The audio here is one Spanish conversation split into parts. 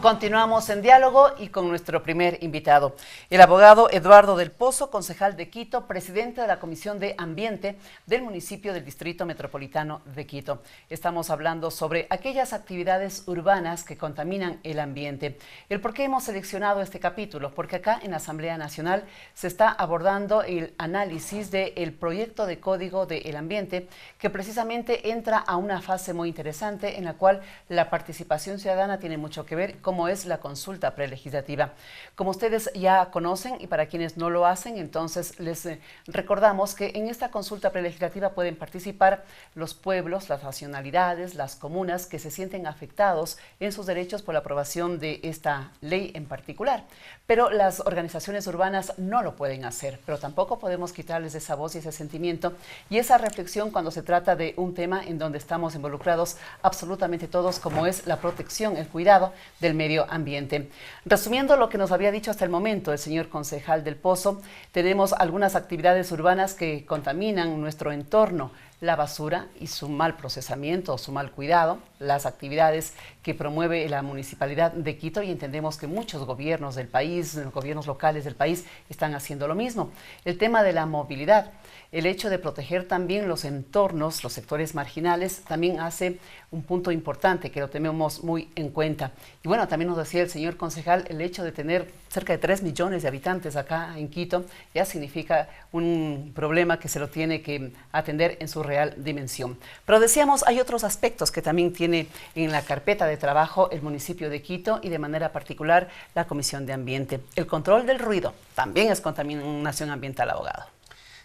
Continuamos en diálogo y con nuestro primer invitado, el abogado Eduardo del Pozo, concejal de Quito, presidente de la Comisión de Ambiente del municipio del Distrito Metropolitano de Quito. Estamos hablando sobre aquellas actividades urbanas que contaminan el ambiente. El por qué hemos seleccionado este capítulo, porque acá en la Asamblea Nacional se está abordando el análisis del proyecto de Código del Ambiente, que precisamente entra a una fase muy interesante en la cual la participación ciudadana tiene mucho que ver, como es la consulta prelegislativa. Como ustedes ya conocen y para quienes no lo hacen, entonces les recordamos que en esta consulta prelegislativa pueden participar los pueblos, las nacionalidades, las comunas que se sienten afectados en sus derechos por la aprobación de esta ley en particular. Pero las organizaciones urbanas no lo pueden hacer, pero tampoco podemos quitarles esa voz y ese sentimiento y esa reflexión cuando se trata de un tema en donde estamos involucrados absolutamente todos, como es la protección, el cuidado del medio ambiente. Resumiendo lo que nos había dicho hasta el momento el señor concejal del Pozo, tenemos algunas actividades urbanas que contaminan nuestro entorno: la basura y su mal procesamiento o su mal cuidado, las actividades que promueve la Municipalidad de Quito, y entendemos que muchos gobiernos del país, gobiernos locales del país, están haciendo lo mismo. El tema de la movilidad, el hecho de proteger también los entornos, los sectores marginales, también hace un punto importante que lo tenemos muy en cuenta. Y bueno, también nos decía el señor concejal, el hecho de tener cerca de 3 millones de habitantes acá en Quito ya significa un problema que se lo tiene que atender en su real dimensión. Pero decíamos, hay otros aspectos que también tiene en la carpeta de trabajo el municipio de Quito y de manera particular la Comisión de Ambiente. El control del ruido también es contaminación ambiental, abogado.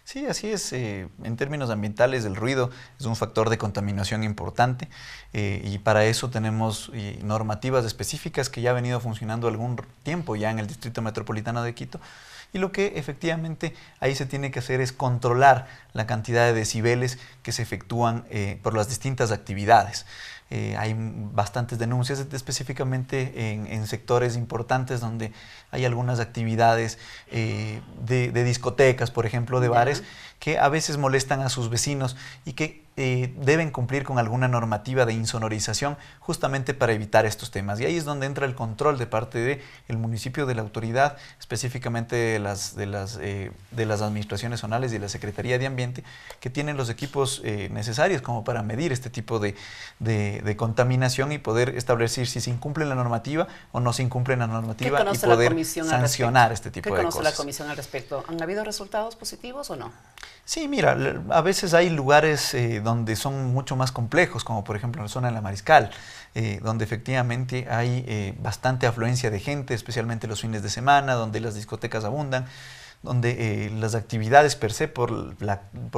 Sí, así es. En términos ambientales, el ruido es un factor de contaminación importante y para eso tenemos normativas específicas que ya han venido funcionando algún tiempo ya en el Distrito Metropolitano de Quito. Y lo que efectivamente ahí se tiene que hacer es controlar la cantidad de decibeles que se efectúan por las distintas actividades. Hay bastantes denuncias específicamente en sectores importantes donde hay algunas actividades de discotecas, por ejemplo, de bares, que a veces molestan a sus vecinos y que deben cumplir con alguna normativa de insonorización justamente para evitar estos temas. Y ahí es donde entra el control de parte del municipio, de la autoridad, específicamente de las administraciones zonales y de la Secretaría de Ambiente, que tienen los equipos necesarios como para medir este tipo de contaminación y poder establecer si se incumple la normativa o no se incumple la normativa y poder sancionar este tipo de cosas. ¿Qué conoce la comisión al respecto? ¿Han habido resultados positivos o no? Sí, mira, a veces hay lugares donde son mucho más complejos, como por ejemplo en la zona de la Mariscal, donde efectivamente hay bastante afluencia de gente, especialmente los fines de semana, donde las discotecas abundan, donde las actividades per se, por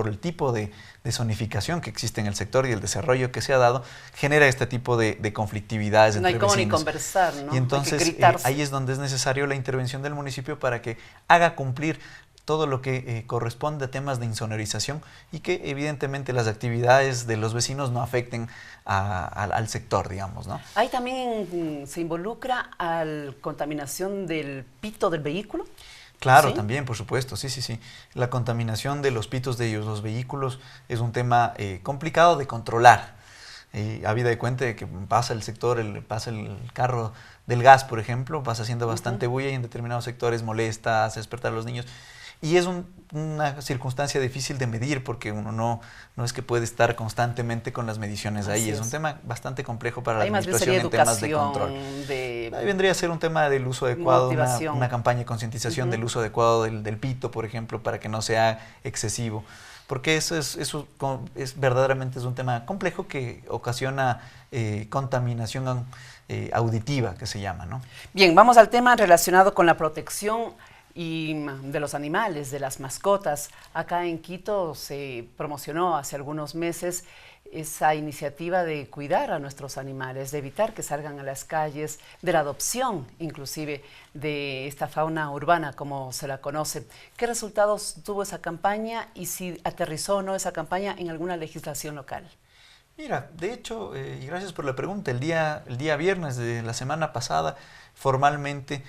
el tipo de zonificación que existe en el sector y el desarrollo que se ha dado, genera este tipo de conflictividades entre vecinos. No hay cómo ni conversar, ¿no? Y entonces ahí es donde es necesario la intervención del municipio para que haga cumplir todo lo que corresponde a temas de insonorización y que evidentemente las actividades de los vecinos no afecten al sector, digamos, ¿no? ¿Ahí también se involucra a la contaminación del pito del vehículo? Claro, ¿Sí? También, por supuesto, sí. La contaminación de los pitos de los vehículos es un tema complicado de controlar. Habida de cuenta de que pasa pasa el carro del gas, por ejemplo, pasa haciendo bastante bulla y en determinados sectores molesta, hace despertar a los niños. Y es una circunstancia difícil de medir porque uno no es que puede estar constantemente con las mediciones ahí. Es un tema bastante complejo para la administración en temas de control. Ahí vendría a ser un tema del uso adecuado, una campaña de concientización del uso adecuado del pito, por ejemplo, para que no sea excesivo. Porque eso verdaderamente es un tema complejo que ocasiona contaminación auditiva, que se llama, ¿no? Bien, vamos al tema relacionado con la protección de los animales, de las mascotas. Acá en Quito se promocionó hace algunos meses esa iniciativa de cuidar a nuestros animales, de evitar que salgan a las calles, de la adopción inclusive de esta fauna urbana como se la conoce. ¿Qué resultados tuvo esa campaña y si aterrizó o no esa campaña en alguna legislación local? Mira, de hecho, y gracias por la pregunta, el día viernes de la semana pasada formalmente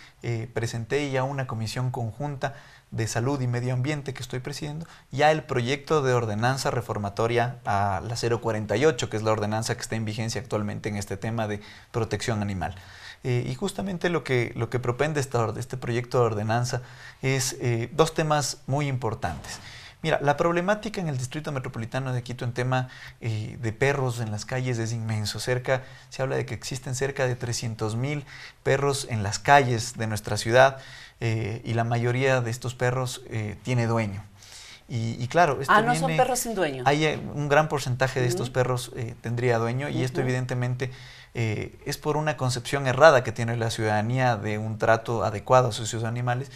presenté ya una comisión conjunta de Salud y Medio Ambiente que estoy presidiendo, ya el proyecto de ordenanza reformatoria a la 048, que es la ordenanza que está en vigencia actualmente en este tema de protección animal. Y justamente lo que propende este proyecto de ordenanza es dos temas muy importantes. Mira, la problemática en el Distrito Metropolitano de Quito en tema de perros en las calles es inmenso. Se habla de que existen cerca de 300.000 perros en las calles de nuestra ciudad y la mayoría de estos perros tiene dueño. Y claro, esto no son perros sin dueño. Hay un gran porcentaje de estos perros tendría dueño y esto evidentemente es por una concepción errada que tiene la ciudadanía de un trato adecuado a sus animales.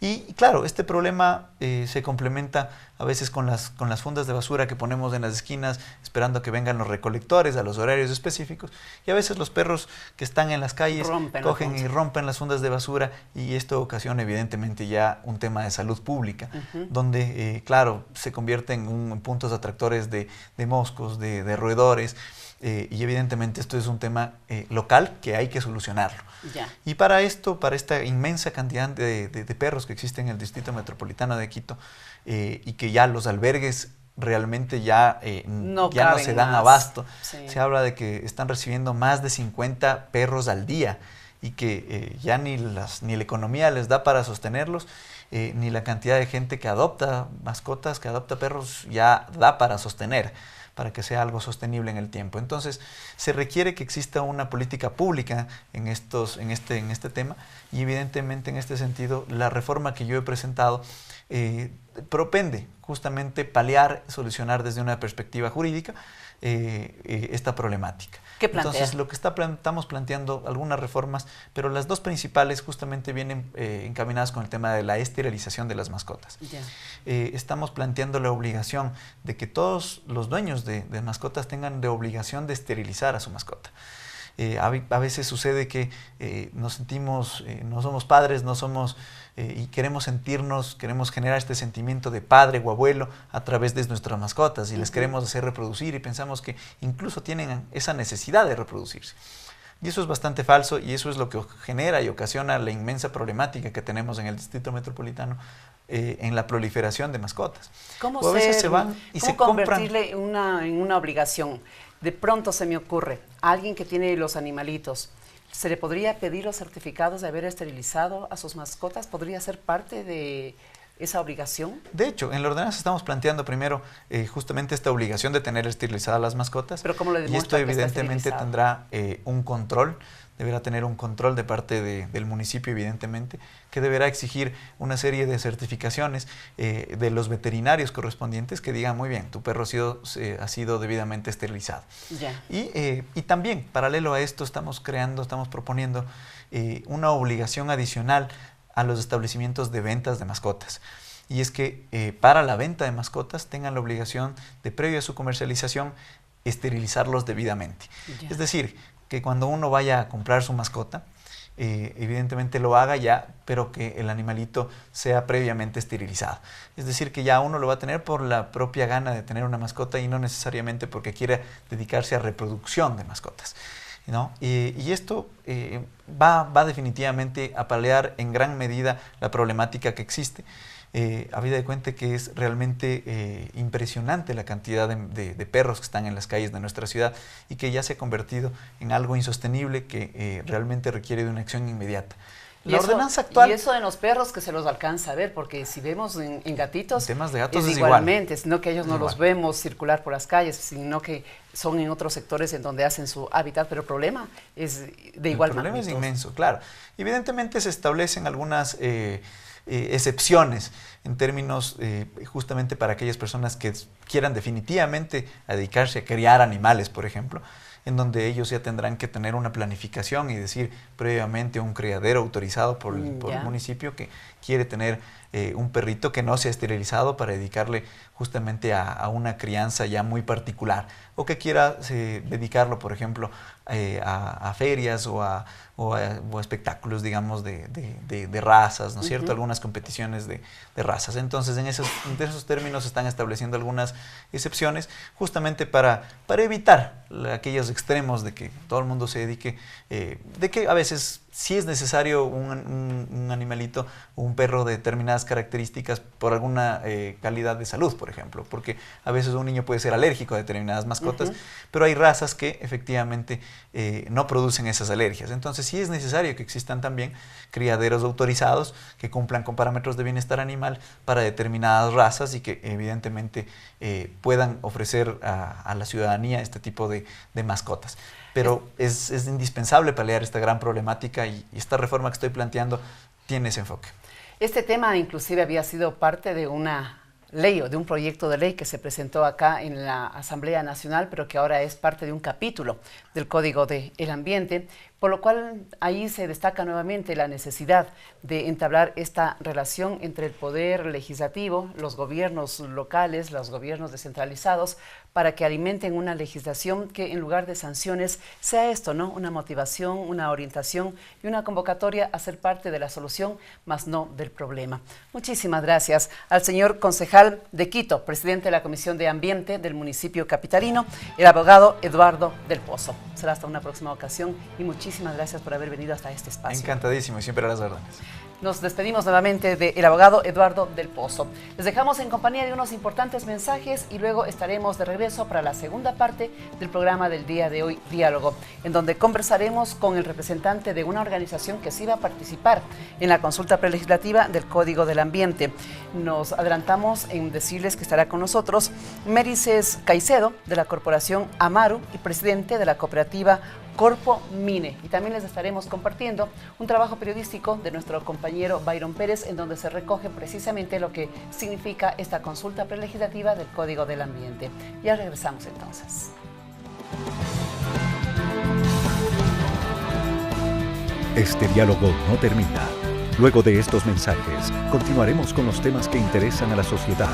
Y claro, este problema se complementa a veces con las fundas de basura que ponemos en las esquinas esperando a que vengan los recolectores a los horarios específicos, y a veces los perros que están en las calles cogen y rompen las fundas de basura, y esto ocasiona evidentemente ya un tema de salud pública, donde claro, se convierte en puntos atractores de moscos, de roedores. Y evidentemente esto es un tema local que hay que solucionarlo. Ya. Y para esta inmensa cantidad de perros que existen en el Distrito Metropolitano de Quito y que ya los albergues realmente ya no se dan abasto. Sí. Se habla de que están recibiendo más de 50 perros al día y que ya ni la economía les da para sostenerlos, ni la cantidad de gente que adopta mascotas, que adopta perros, ya da para sostener, para que sea algo sostenible en el tiempo. Entonces, se requiere que exista una política pública en este tema, y evidentemente en este sentido la reforma que yo he presentado propende justamente paliar, solucionar desde una perspectiva jurídica esta problemática. ¿Qué plantea? Entonces, lo que estamos planteando algunas reformas, pero las dos principales justamente vienen encaminadas con el tema de la esterilización de las mascotas. Yeah. Estamos planteando la obligación de que todos los dueños de mascotas tengan de obligación de esterilizar a su mascota. A veces sucede que nos sentimos, no somos padres, y queremos generar este sentimiento de padre o abuelo a través de nuestras mascotas, y les queremos hacer reproducir, y pensamos que incluso tienen esa necesidad de reproducirse. Y eso es bastante falso, y eso es lo que genera y ocasiona la inmensa problemática que tenemos en el Distrito Metropolitano en la proliferación de mascotas. ¿Cómo convertirle en una obligación? De pronto se me ocurre, a alguien que tiene los animalitos, ¿se le podría pedir los certificados de haber esterilizado a sus mascotas? ¿Podría ser parte de esa obligación? De hecho, en la ordenanza estamos planteando primero justamente esta obligación de tener esterilizadas las mascotas. ¿Pero cómo le demuestra y esto evidentemente tendrá un control, deberá tener un control de parte del municipio, evidentemente, que deberá exigir una serie de certificaciones de los veterinarios correspondientes que digan, muy bien, tu perro ha sido debidamente esterilizado. Ya. Y también, paralelo a esto, estamos proponiendo una obligación adicional a los establecimientos de ventas de mascotas. Y es que para la venta de mascotas tengan la obligación de, previo a su comercialización, esterilizarlos debidamente. Ya. Es decir, que cuando uno vaya a comprar su mascota, evidentemente lo haga ya, pero que el animalito sea previamente esterilizado. Es decir, que ya uno lo va a tener por la propia gana de tener una mascota y no necesariamente porque quiera dedicarse a reproducción de mascotas, ¿no? Y esto va definitivamente a paliar en gran medida la problemática que existe. Habida de cuenta que es realmente impresionante la cantidad de perros que están en las calles de nuestra ciudad y que ya se ha convertido en algo insostenible que realmente requiere de una acción inmediata. La ordenanza actual... Y eso de los perros que se los alcanza a ver, porque si vemos en gatitos, en temas de gatos es igualmente, sino que ellos no los vemos circular por las calles, sino que son en otros sectores en donde hacen su hábitat, pero el problema es de igual magnitud. El problema es inmenso, claro. Evidentemente se establecen algunas excepciones en términos justamente para aquellas personas que quieran definitivamente dedicarse a criar animales, por ejemplo, en donde ellos ya tendrán que tener una planificación y decir previamente un criadero autorizado por el municipio que quiere tener un perrito que no sea esterilizado para dedicarle justamente a una crianza ya muy particular, o que quiera dedicarlo, por ejemplo, a ferias o a espectáculos, digamos, de razas, ¿no es cierto? Algunas competiciones de razas. Entonces, en esos términos se están estableciendo algunas excepciones justamente para evitar aquellos extremos de que todo el mundo se dedique, de que a veces si es necesario un animalito, un perro de determinadas características por alguna calidad de salud, por ejemplo, porque a veces un niño puede ser alérgico a determinadas mascotas, pero hay razas que efectivamente no producen esas alergias. Entonces sí es necesario que existan también criaderos autorizados que cumplan con parámetros de bienestar animal para determinadas razas y que evidentemente puedan ofrecer a la ciudadanía este tipo de mascotas. Pero es indispensable paliar esta gran problemática y esta reforma que estoy planteando tiene ese enfoque. Este tema inclusive había sido parte de una ley o de un proyecto de ley que se presentó acá en la Asamblea Nacional, pero que ahora es parte de un capítulo del Código del Ambiente, por lo cual ahí se destaca nuevamente la necesidad de entablar esta relación entre el poder legislativo, los gobiernos locales, los gobiernos descentralizados, para que alimenten una legislación que en lugar de sanciones sea esto, ¿no? Una motivación, una orientación y una convocatoria a ser parte de la solución, más no del problema. Muchísimas gracias al señor concejal de Quito, presidente de la Comisión de Ambiente del municipio capitalino, el abogado Eduardo del Pozo. Será hasta una próxima ocasión y muchísimas gracias por haber venido hasta este espacio. Encantadísimo y siempre a las órdenes. Nos despedimos nuevamente del abogado Eduardo del Pozo. Les dejamos en compañía de unos importantes mensajes y luego estaremos de regreso para la segunda parte del programa del día de hoy, Diálogo, en donde conversaremos con el representante de una organización que sí va a participar en la consulta prelegislativa del Código del Ambiente. Nos adelantamos en decirles que estará con nosotros Mérices Caicedo, de la Corporación Amaru y presidente de la cooperativa Corpo Mine. Y también les estaremos compartiendo un trabajo periodístico de nuestro compañero Byron Pérez, en donde se recoge precisamente lo que significa esta consulta prelegislativa del Código del Ambiente. Ya regresamos entonces. Este diálogo no termina. Luego de estos mensajes, continuaremos con los temas que interesan a la sociedad.